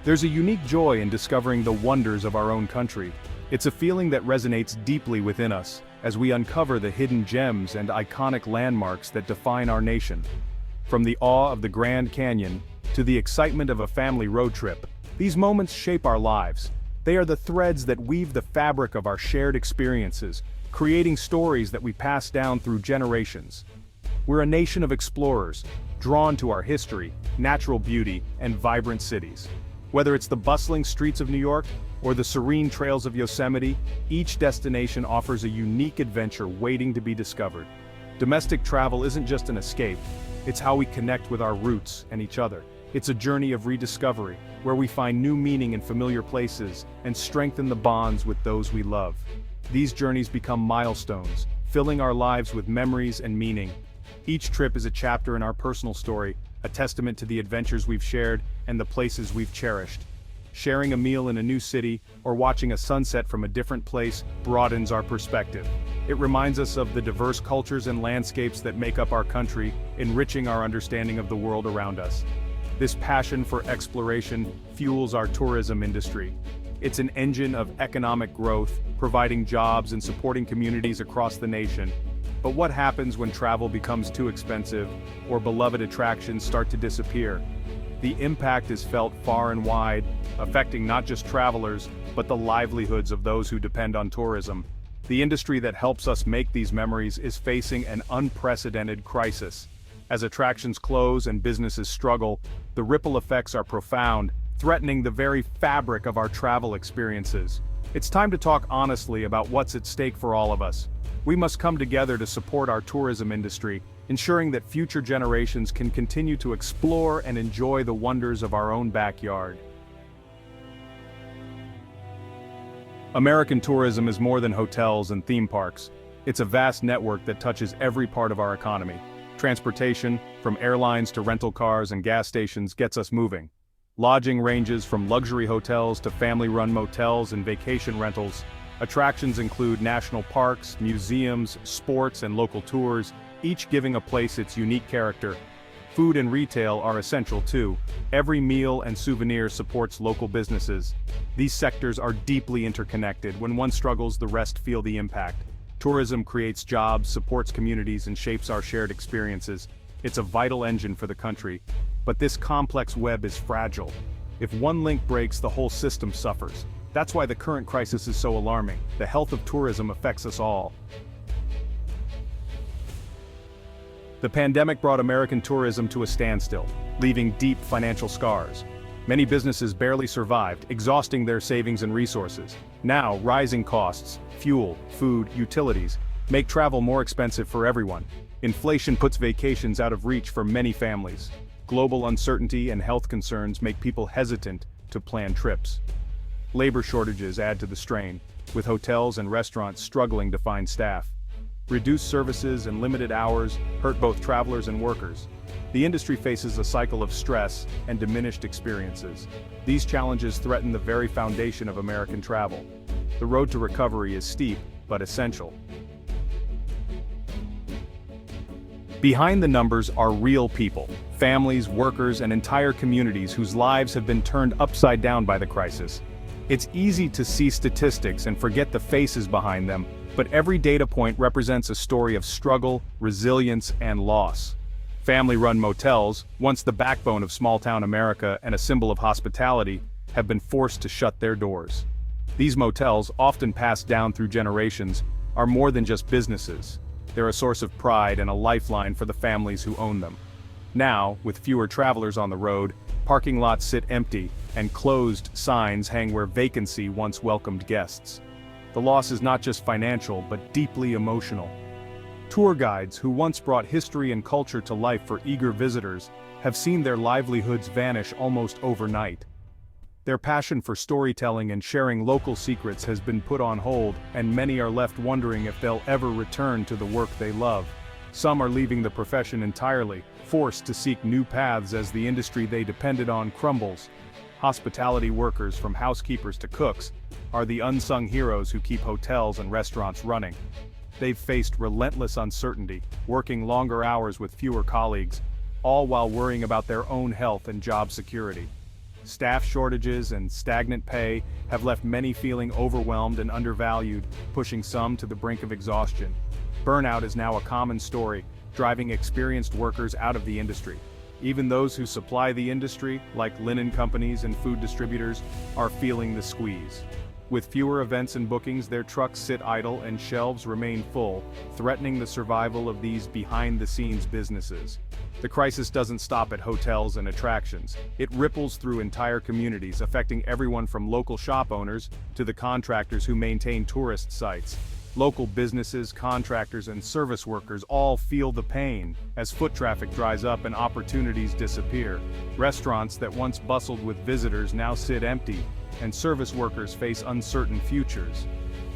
There's a unique joy in discovering the wonders of our own country. It's a feeling that resonates deeply within us, as we uncover the hidden gems and iconic landmarks that define our nation. From the awe of the Grand Canyon, to the excitement of a family road trip, these moments shape our lives. They are the threads that weave the fabric of our shared experiences, creating stories that we pass down through generations. We're a nation of explorers, drawn to our history, natural beauty, and vibrant cities. Whether it's the bustling streets of New York or the serene trails of Yosemite, each destination offers a unique adventure waiting to be discovered. Domestic travel isn't just an escape, it's how we connect with our roots and each other. It's a journey of rediscovery, where we find new meaning in familiar places and strengthen the bonds with those we love. These journeys become milestones, filling our lives with memories and meaning. Each trip is a chapter in our personal story, a testament to the adventures we've shared and the places we've cherished. Sharing a meal in a new city or watching a sunset from a different place broadens our perspective. It reminds us of the diverse cultures and landscapes that make up our country, enriching our understanding of the world around us. This passion for exploration fuels our tourism industry. It's an engine of economic growth, providing jobs and supporting communities across the nation. But what happens when travel becomes too expensive, or beloved attractions start to disappear? The impact is felt far and wide, affecting not just travelers, but the livelihoods of those who depend on tourism. The industry that helps us make these memories is facing an unprecedented crisis. As attractions close and businesses struggle, the ripple effects are profound, threatening the very fabric of our travel experiences. It's time to talk honestly about what's at stake for all of us. We must come together to support our tourism industry, ensuring that future generations can continue to explore and enjoy the wonders of our own backyard. American tourism is more than hotels and theme parks. It's a vast network that touches every part of our economy. Transportation, from airlines to rental cars and gas stations, gets us moving. Lodging ranges from luxury hotels to family-run motels and vacation rentals. Attractions include national parks, museums, sports, and local tours, each giving a place its unique character. Food and retail are essential too. Every meal and souvenir supports local businesses. These sectors are deeply interconnected. When one struggles, the rest feel the impact. Tourism creates jobs, supports communities, and shapes our shared experiences. It's a vital engine for the country. But this complex web is fragile. If one link breaks, the whole system suffers. That's why the current crisis is so alarming. The health of tourism affects us all. The pandemic brought American tourism to a standstill, leaving deep financial scars. Many businesses barely survived, exhausting their savings and resources. Now, rising costs, fuel, food, utilities, make travel more expensive for everyone. Inflation puts vacations out of reach for many families. Global uncertainty and health concerns make people hesitant to plan trips. Labor shortages add to the strain, with hotels and restaurants struggling to find staff. Reduced services and limited hours hurt both travelers and workers. The industry faces a cycle of stress and diminished experiences. These challenges threaten the very foundation of American travel. The road to recovery is steep, but essential. Behind the numbers are real people, families, workers, and entire communities whose lives have been turned upside down by the crisis. It's easy to see statistics and forget the faces behind them, but every data point represents a story of struggle, resilience, and loss. Family-run motels, once the backbone of small-town America and a symbol of hospitality, have been forced to shut their doors. These motels, often passed down through generations, are more than just businesses. They're a source of pride and a lifeline for the families who own them. Now, with fewer travelers on the road, parking lots sit empty, and closed signs hang where vacancy once welcomed guests. The loss is not just financial, but deeply emotional. Tour guides, who once brought history and culture to life for eager visitors, have seen their livelihoods vanish almost overnight. Their passion for storytelling and sharing local secrets has been put on hold, and many are left wondering if they'll ever return to the work they love. Some are leaving the profession entirely, forced to seek new paths as the industry they depended on crumbles. Hospitality workers, from housekeepers to cooks, are the unsung heroes who keep hotels and restaurants running. They've faced relentless uncertainty, working longer hours with fewer colleagues, all while worrying about their own health and job security. Staff shortages and stagnant pay have left many feeling overwhelmed and undervalued, pushing some to the brink of exhaustion. Burnout is now a common story, driving experienced workers out of the industry. Even those who supply the industry, like linen companies and food distributors, are feeling the squeeze. With fewer events and bookings, their trucks sit idle and shelves remain full, threatening the survival of these behind-the-scenes businesses. The crisis doesn't stop at hotels and attractions. It ripples through entire communities, affecting everyone from local shop owners to the contractors who maintain tourist sites. Local businesses, contractors, and service workers all feel the pain as foot traffic dries up and opportunities disappear. Restaurants that once bustled with visitors now sit empty, and service workers face uncertain futures.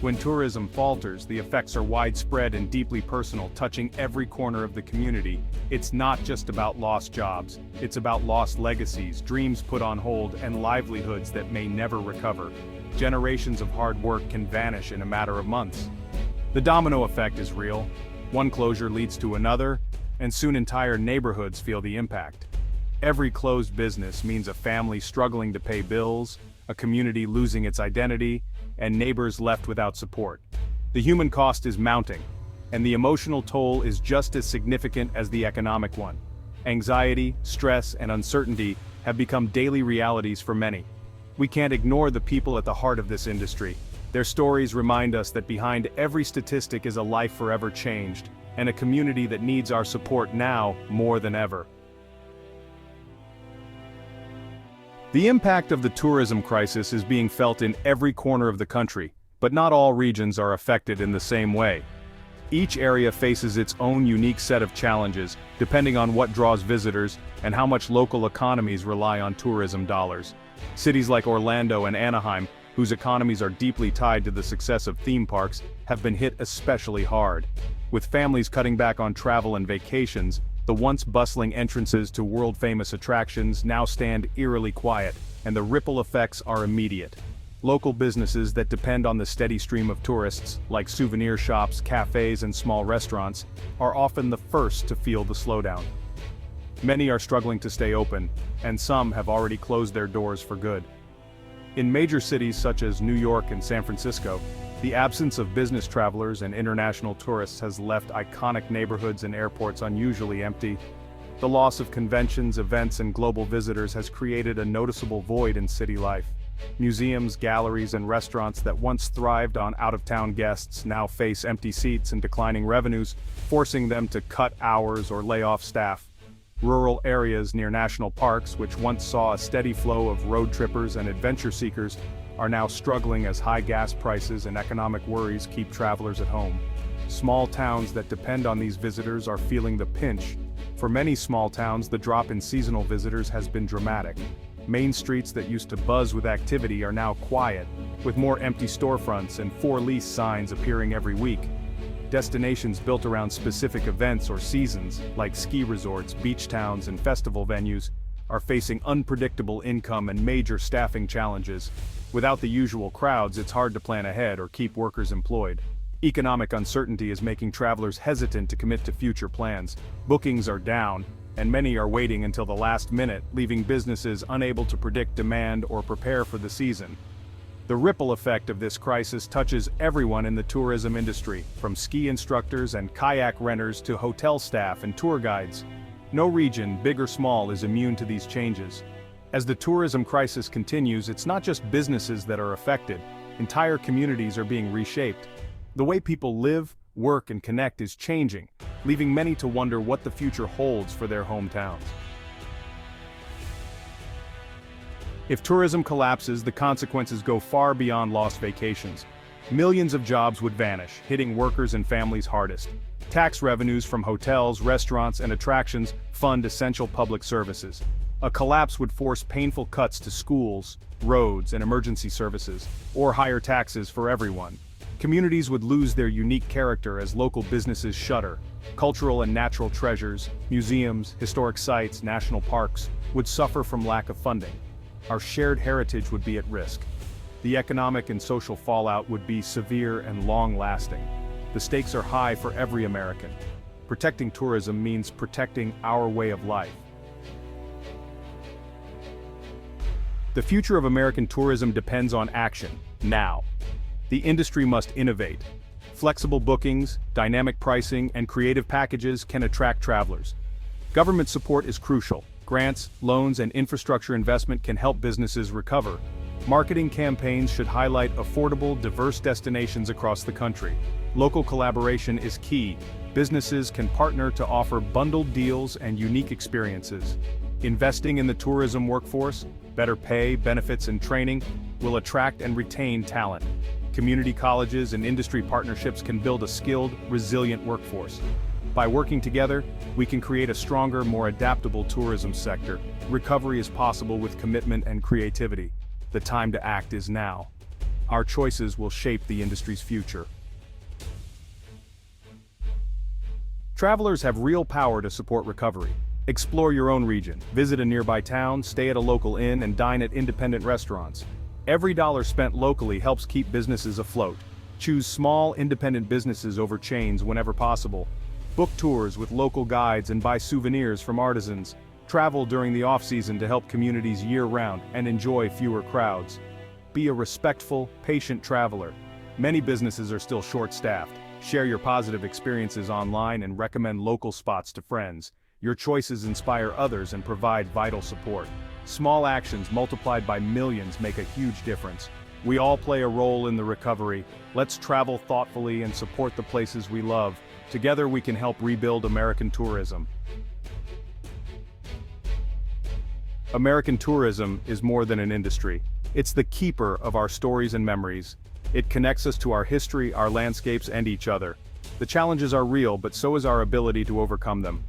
When tourism falters, the effects are widespread and deeply personal, touching every corner of the community. It's not just about lost jobs, it's about lost legacies, dreams put on hold, and livelihoods that may never recover. Generations of hard work can vanish in a matter of months. The domino effect is real. One closure leads to another, and soon entire neighborhoods feel the impact. Every closed business means a family struggling to pay bills, a community losing its identity, and neighbors left without support. The human cost is mounting, and the emotional toll is just as significant as the economic one. Anxiety, stress, and uncertainty have become daily realities for many. We can't ignore the people at the heart of this industry. Their stories remind us that behind every statistic is a life forever changed, and a community that needs our support now more than ever. The impact of the tourism crisis is being felt in every corner of the country, but not all regions are affected in the same way. Each area faces its own unique set of challenges, depending on what draws visitors and how much local economies rely on tourism dollars. Cities like Orlando and Anaheim, whose economies are deeply tied to the success of theme parks, have been hit especially hard. With families cutting back on travel and vacations, the once bustling entrances to world-famous attractions now stand eerily quiet, and the ripple effects are immediate. Local businesses that depend on the steady stream of tourists, like souvenir shops, cafes, and small restaurants, are often the first to feel the slowdown. Many are struggling to stay open, and some have already closed their doors for good. In major cities such as New York and San Francisco, the absence of business travelers and international tourists has left iconic neighborhoods and airports unusually empty. The loss of conventions, events, and global visitors has created a noticeable void in city life. Museums, galleries, and restaurants that once thrived on out-of-town guests now face empty seats and declining revenues, forcing them to cut hours or lay off staff. Rural areas near national parks, which once saw a steady flow of road trippers and adventure seekers, are now struggling as high gas prices and economic worries keep travelers at home. Small towns that depend on these visitors are feeling the pinch. For many small towns, the drop in seasonal visitors has been dramatic. Main streets that used to buzz with activity are now quiet, with more empty storefronts and for-lease signs appearing every week. Destinations built around specific events or seasons, like ski resorts, beach towns, and festival venues, are facing unpredictable income and major staffing challenges. Without the usual crowds, it's hard to plan ahead or keep workers employed. Economic uncertainty is making travelers hesitant to commit to future plans. Bookings are down, and many are waiting until the last minute, leaving businesses unable to predict demand or prepare for the season. The ripple effect of this crisis touches everyone in the tourism industry, from ski instructors and kayak renters to hotel staff and tour guides. No region, big or small, is immune to these changes. As the tourism crisis continues, it's not just businesses that are affected. Entire communities are being reshaped. The way people live, work, and connect is changing, leaving many to wonder what the future holds for their hometowns. If tourism collapses, the consequences go far beyond lost vacations. Millions of jobs would vanish, hitting workers and families hardest. Tax revenues from hotels, restaurants, and attractions fund essential public services. A collapse would force painful cuts to schools, roads, and emergency services, or higher taxes for everyone. Communities would lose their unique character as local businesses shutter. Cultural and natural treasures, museums, historic sites, national parks would suffer from lack of funding. Our shared heritage would be at risk. The economic and social fallout would be severe and long-lasting. The stakes are high for every American. Protecting tourism means protecting our way of life. The future of American tourism depends on action, now. The industry must innovate. Flexible bookings, dynamic pricing, and creative packages can attract travelers. Government support is crucial. Grants, loans, and infrastructure investment can help businesses recover. Marketing campaigns should highlight affordable, diverse destinations across the country. Local collaboration is key. Businesses can partner to offer bundled deals and unique experiences. Investing in the tourism workforce, better pay, benefits, and training, will attract and retain talent. Community colleges and industry partnerships can build a skilled, resilient workforce. By working together, we can create a stronger, more adaptable tourism sector. Recovery is possible with commitment and creativity. The time to act is now. Our choices will shape the industry's future. Travelers have real power to support recovery. Explore your own region, visit a nearby town, stay at a local inn, and dine at independent restaurants. Every dollar spent locally helps keep businesses afloat. Choose small, independent businesses over chains whenever possible. Book tours with local guides and buy souvenirs from artisans. Travel during the off-season to help communities year-round and enjoy fewer crowds. Be a respectful, patient traveler. Many businesses are still short-staffed. Share your positive experiences online and recommend local spots to friends. Your choices inspire others and provide vital support. Small actions multiplied by millions make a huge difference. We all play a role in the recovery. Let's travel thoughtfully and support the places we love. Together we can help rebuild American tourism. American tourism is more than an industry. It's the keeper of our stories and memories. It connects us to our history, our landscapes, and each other. The challenges are real, but so is our ability to overcome them.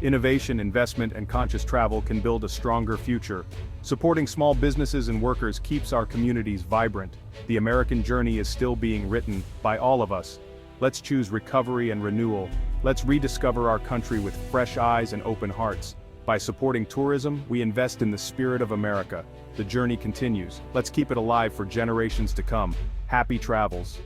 Innovation, investment, and conscious travel can build a stronger future. Supporting small businesses and workers keeps our communities vibrant. The American journey is still being written by all of us. Let's choose recovery and renewal. Let's rediscover our country with fresh eyes and open hearts. By supporting tourism, we invest in the spirit of America. The journey continues. Let's keep it alive for generations to come. Happy travels.